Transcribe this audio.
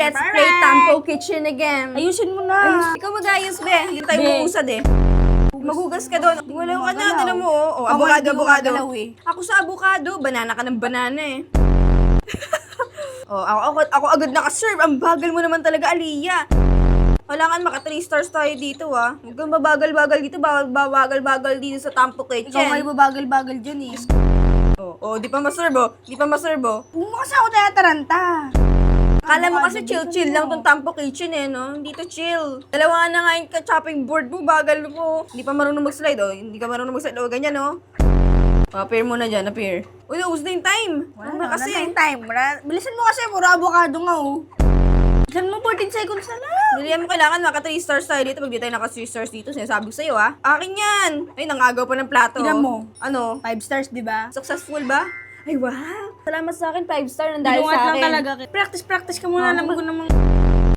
Let's play Tampo Kitchen again. Ayusin mo na. Ikaw mag-ayos, be. Hindi tayo mausad eh. Maghugas ka doon. Wala ka na, tinan mo. Oh, avocado. Ako sa avocado, banana ka ng banana eh. Oh, ako agad nakaserve. Ang bagal mo naman talaga, Aliyah. Kailangan maka 3 stars tayo dito Huwag kang babagal-bagal dito, babagal-bagal dito sa Tampo Kitchen. Ikaw may babagal-bagal dyan eh. Di pa maserve. Huwag mo kasi ako tayataranta. Kala mo kasi chill-chill lang tong Tampo Kitchen eh, no? Hindi to chill. Dalawa na nga yung chopping board mo, bagal mo. Hindi pa marunong mag-slide, Hindi ka marunong mag-slide, ganyan, Appear mo na dyan, appear. Uy, naubos na yung time. Wala kasi. Time. Bilisan mo kasi, puro avocado nga Bilisan mo 14 seconds na lang. Dilihan mo kailangan maka 3 stars tayo dito. Pag di tayo naka 3 stars dito, sinasabi ko sa'yo, Akin yan! Ay, nangagaw pa ng plato. Tignan mo. Ano? 5 stars, di ba? Successful ba? Ay, wow! Salamat sa akin, 5 star nang dahil Binungat sa lang akin. talaga. Practice ka muna. Alam ko namang